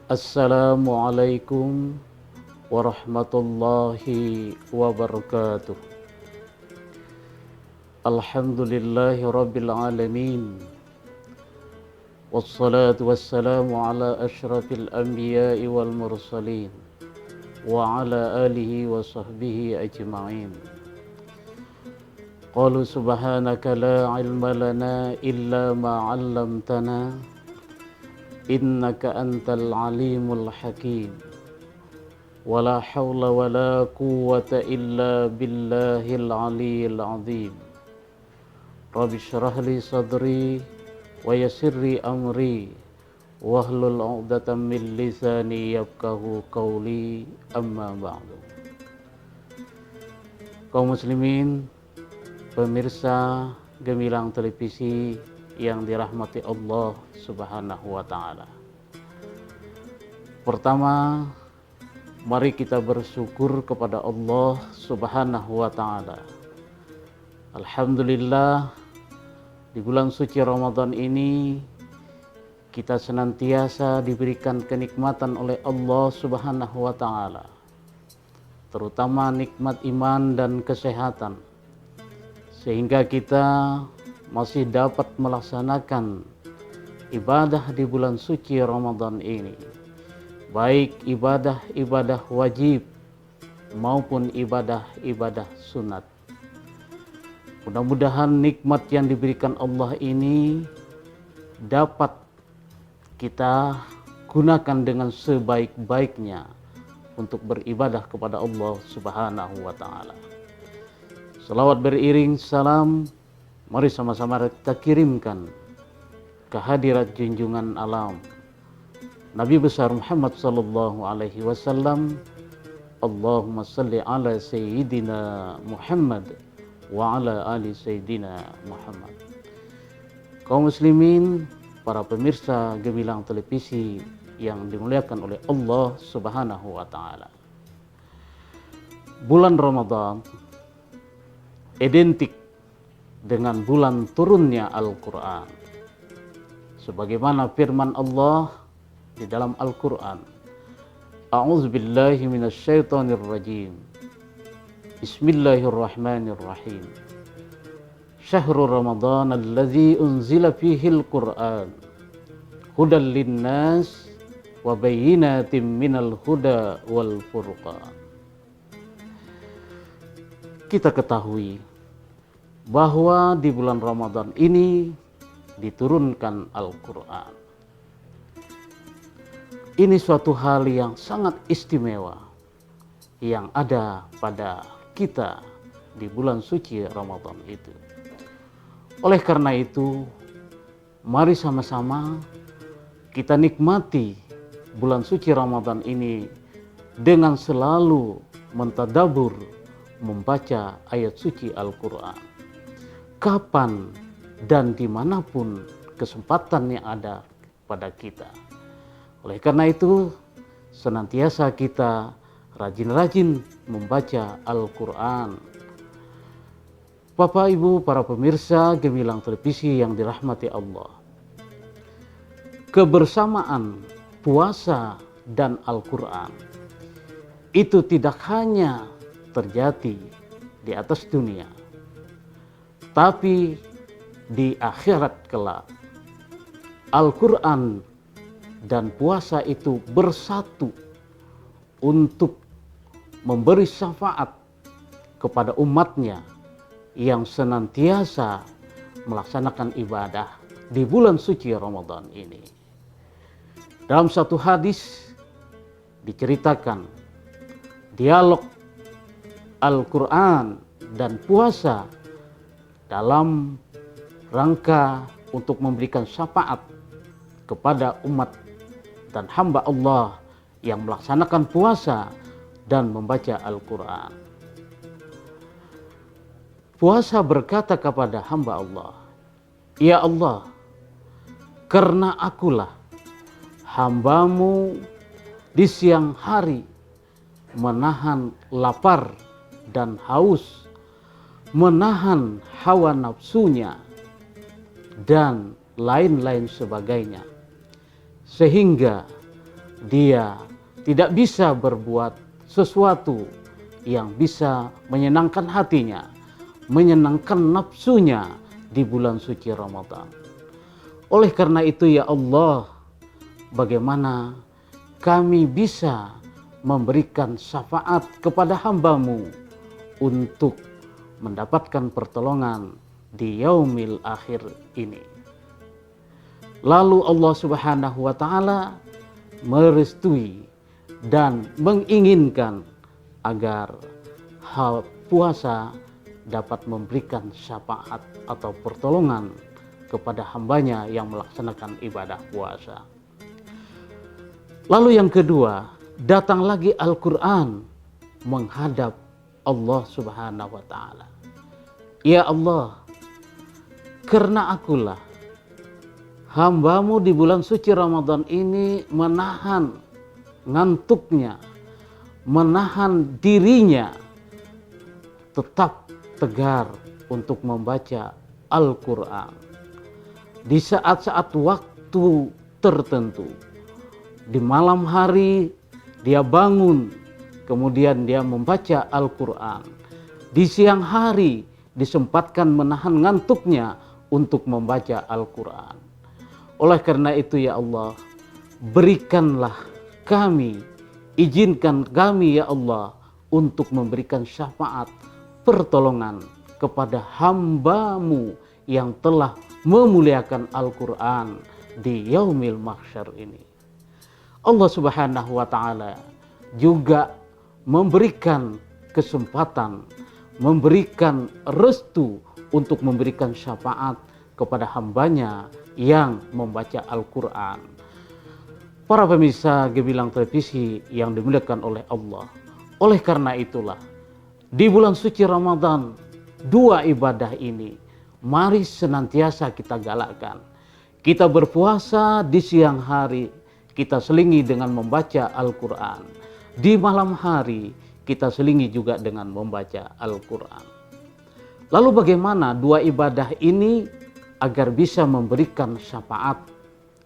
Assalamualaikum warahmatullahi wabarakatuh. Alhamdulillahi rabbil alamin. Wassalatu wassalamu ala ashrafil anbiya'i wal mursalin wa ala alihi wa sahbihi ajma'in. Qalu subhanaka la ilma lana illa ma 'allamtana innaka antal alimul hakim. Wala hawla wala quwwata illa billahil aliyil azim. Rabbi syrah li sadri wa yassirli amri wahlul 'uqdatam min lisani yafqahu qawli, amma ba'du. Kaum muslimin, pemirsa gemilang televisi yang dirahmati Allah Subhanahu wa ta'ala. Pertama, mari kita bersyukur kepada Allah Subhanahu wa ta'ala. Alhamdulillah, di bulan suci Ramadan ini kita senantiasa diberikan kenikmatan oleh Allah Subhanahu wa ta'ala, terutama nikmat iman dan kesehatan, sehingga kita masih dapat melaksanakan ibadah di bulan suci Ramadan ini, baik ibadah-ibadah wajib maupun ibadah-ibadah sunat. Mudah-mudahan nikmat yang diberikan Allah ini dapat kita gunakan dengan sebaik-baiknya untuk beribadah kepada Allah Subhanahu wa ta'ala. Salawat beriring salam, mari sama-sama kita kirimkan ke hadirat junjungan alam Nabi besar Muhammad sallallahu alaihi wasallam. Allahumma salli ala sayyidina Muhammad wa ala ali sayyidina Muhammad. Kaum muslimin, para pemirsa gemilang televisi yang dimuliakan oleh Allah Subhanahu wa ta'ala. Bulan Ramadan identik dengan bulan turunnya Al-Quran, sebagaimana firman Allah di dalam Al-Quran, A'udzubillahi minasyaitonir rajim, Bismillahirrahmanirrahim. Syahrul Ramadan alladzi unzila fihil Qur'an hudal linnas wa bayyinatin minal huda wal furqan. Kita ketahui bahwa di bulan Ramadan ini diturunkan Al-Quran. Ini suatu hal yang sangat istimewa yang ada pada kita di bulan suci Ramadan itu. Oleh karena itu, mari sama-sama kita nikmati bulan suci Ramadan ini dengan selalu mentadabur, membaca ayat suci Al-Quran. Kapan dan dimanapun kesempatan yang ada pada kita. Oleh karena itu, senantiasa kita rajin-rajin membaca Al-Quran. Bapak Ibu para pemirsa gemilang televisi yang dirahmati Allah, kebersamaan puasa dan Al-Quran itu tidak hanya terjadi di atas dunia, tapi di akhirat kelak. Al-Quran dan puasa itu bersatu untuk memberi syafaat kepada umatnya yang senantiasa melaksanakan ibadah di bulan suci Ramadan ini. Dalam satu hadis diceritakan dialog Al-Quran dan puasa dalam rangka untuk memberikan syafaat kepada umat dan hamba Allah yang melaksanakan puasa dan membaca Al-Quran. Puasa berkata kepada hamba Allah, "Ya Allah, karena akulah hambamu di siang hari menahan lapar dan haus, menahan hawa nafsunya, dan lain-lain sebagainya, sehingga dia tidak bisa berbuat sesuatu yang bisa menyenangkan hatinya, menyenangkan nafsunya di bulan suci Ramadan. Oleh karena itu ya Allah, bagaimana kami bisa memberikan syafaat kepada hamba-Mu untuk mendapatkan pertolongan di yaumil akhir ini. Lalu Allah Subhanahu wa taala merestui dan menginginkan agar puasa dapat memberikan syafaat atau pertolongan kepada hambanya yang melaksanakan ibadah puasa. Lalu yang kedua, datang lagi Al-Quran menghadap Allah Subhanahu wa ta'ala. Ya Allah, karena akulah hamba-Mu di bulan suci Ramadan ini menahan ngantuknya, menahan dirinya tetap tegar untuk membaca Al-Quran di saat-saat waktu tertentu. Di malam hari dia bangun, kemudian dia membaca Al-Quran. Di siang hari disempatkan menahan ngantuknya untuk membaca Al-Quran. Oleh karena itu ya Allah, berikanlah kami, izinkan kami ya Allah untuk memberikan syafaat pertolongan kepada hamba-Mu yang telah memuliakan Al-Quran di yaumil mahsyar ini. Allah Subhanahu wa ta'ala juga memberikan kesempatan, memberikan restu untuk memberikan syafaat kepada hambanya yang membaca Al-Quran. Para pemirsa Gemilang Televisi yang dimuliakan oleh Allah, oleh karena itulah di bulan suci Ramadan, dua ibadah ini mari senantiasa kita galakkan. Kita berpuasa di siang hari, kita selingi dengan membaca Al-Quran. Di malam hari kita selingi juga dengan membaca Al-Quran. Lalu bagaimana dua ibadah ini agar bisa memberikan syafaat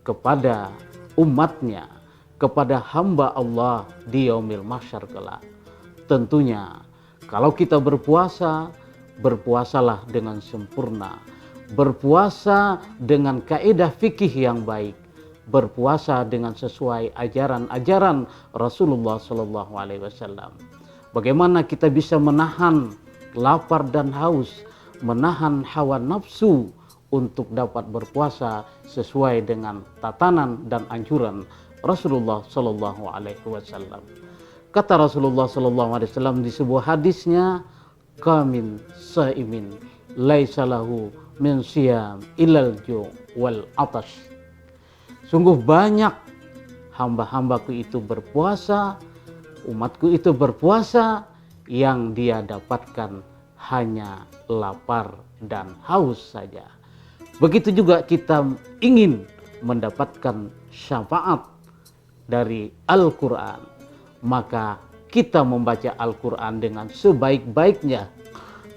kepada umatnya, kepada hamba Allah di yaumil mahsyar kelak? Tentunya kalau kita berpuasa, berpuasalah dengan sempurna. Berpuasa dengan kaidah fikih yang baik. Berpuasa dengan sesuai ajaran-ajaran Rasulullah Sallallahu Alaihi Wasallam. Bagaimana kita bisa menahan lapar dan haus, menahan hawa nafsu untuk dapat berpuasa sesuai dengan tatanan dan anjuran Rasulullah Sallallahu Alaihi Wasallam. Kata Rasulullah Sallallahu Alaihi Wasallam di sebuah hadisnya, "Kamin saimin laisa lahu min siyam ilal ju' wal atash." Sungguh banyak hamba-hambaku itu berpuasa, umatku itu berpuasa, yang dia dapatkan hanya lapar dan haus saja. Begitu juga kita ingin mendapatkan syafaat dari Al-Quran, maka kita membaca Al-Quran dengan sebaik-baiknya.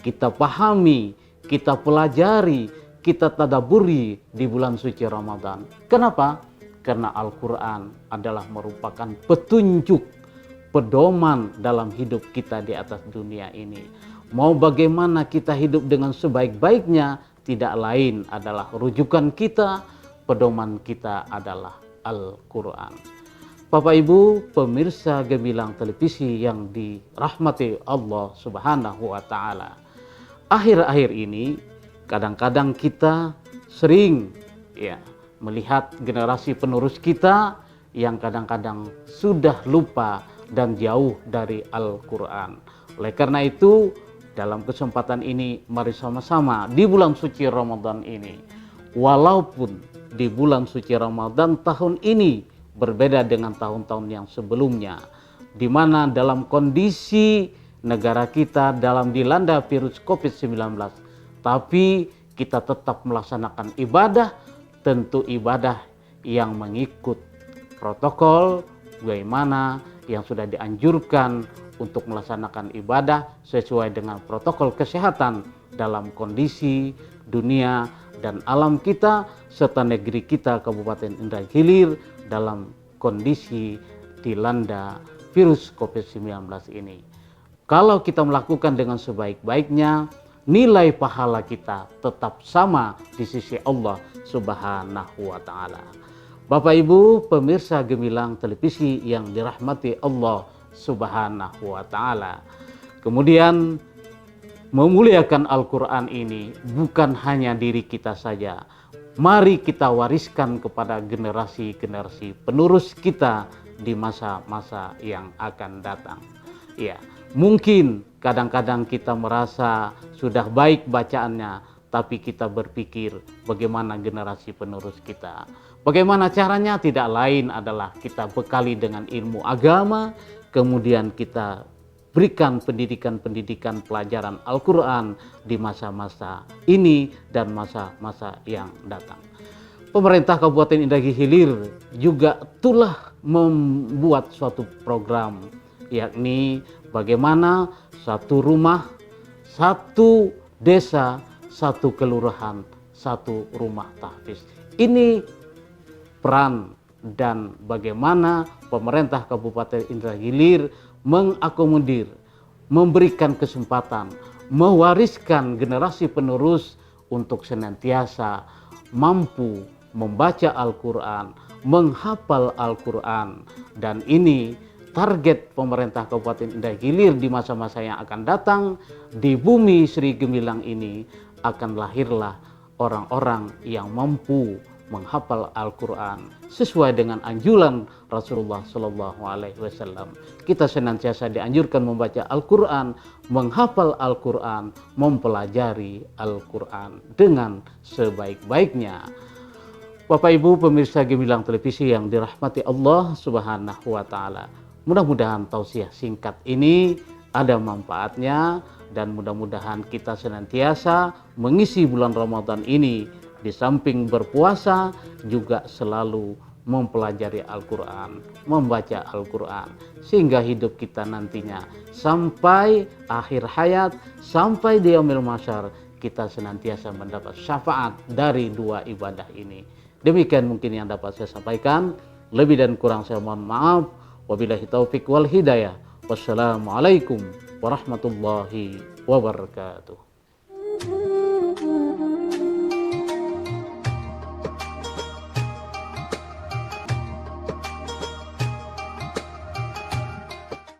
Kita pahami, kita pelajari, kita tadaburi di bulan suci Ramadan. Kenapa? Karena Al-Quran adalah merupakan petunjuk, pedoman dalam hidup kita di atas dunia ini. Mau bagaimana kita hidup dengan sebaik-baiknya, tidak lain adalah rujukan kita, pedoman kita adalah Al-Quran. Bapak Ibu pemirsa Gemilang Televisi yang dirahmati Allah Subhanahu wa ta'ala. Akhir-akhir ini kadang-kadang kita sering melihat generasi penerus kita yang kadang-kadang sudah lupa dan jauh dari Al-Quran. Oleh karena itu, dalam kesempatan ini mari sama-sama di bulan suci Ramadan ini, walaupun di bulan suci Ramadan tahun ini berbeda dengan tahun-tahun yang sebelumnya, di mana dalam kondisi negara kita dalam dilanda virus COVID-19, tapi kita tetap melaksanakan ibadah, tentu ibadah yang mengikut protokol bagaimana yang sudah dianjurkan untuk melaksanakan ibadah sesuai dengan protokol kesehatan dalam kondisi dunia dan alam kita serta negeri kita Kabupaten Indragiri dalam kondisi dilanda virus COVID-19 ini. Kalau kita melakukan dengan sebaik-baiknya, nilai pahala kita tetap sama di sisi Allah Subhanahu wa Ta'ala. Bapak Ibu pemirsa gemilang televisi yang dirahmati Allah Subhanahu wa Ta'ala. Kemudian memuliakan Al-Quran ini bukan hanya diri kita saja. Mari kita wariskan kepada generasi-generasi penerus kita di masa-masa yang akan datang. Ya, mungkin kadang-kadang kita merasa sudah baik bacaannya, tapi kita berpikir bagaimana generasi penerus kita. Bagaimana caranya? Tidak lain adalah kita bekali dengan ilmu agama, kemudian kita berikan pendidikan-pendidikan pelajaran Al-Quran di masa-masa ini dan masa-masa yang datang. Pemerintah Kabupaten Indragiri Hilir juga telah membuat suatu program, yakni bagaimana satu rumah, satu desa, satu kelurahan, satu rumah tahfiz. Ini peran dan bagaimana pemerintah Kabupaten Indragiri Hilir mengakomodir, memberikan kesempatan, mewariskan generasi penerus untuk senantiasa mampu membaca Al-Quran, menghafal Al-Quran. Dan ini target pemerintah Kabupaten Indragiri Hilir di masa-masa yang akan datang. Di bumi Sri Gemilang ini akan lahirlah orang-orang yang mampu menghafal Al-Quran sesuai dengan anjuran Rasulullah Shallallahu Alaihi Wasallam. Kita senantiasa dianjurkan membaca Al-Quran, menghafal Al-Quran, mempelajari Al-Quran dengan sebaik-baiknya. Bapak Ibu pemirsa Gemilang televisi yang dirahmati Allah Subhanahu wa Ta'ala, mudah-mudahan tausiah singkat ini ada manfaatnya dan mudah-mudahan kita senantiasa mengisi bulan Ramadan ini di samping berpuasa juga selalu mempelajari Al-Quran, membaca Al-Quran, sehingga hidup kita nantinya sampai akhir hayat, sampai di yaumil mahsyar, kita senantiasa mendapat syafaat dari dua ibadah ini. Demikian mungkin yang dapat saya sampaikan. Lebih dan kurang saya mohon maaf. Wabillahi taufik wal hidayah. Wassalamualaikum warahmatullahi wabarakatuh.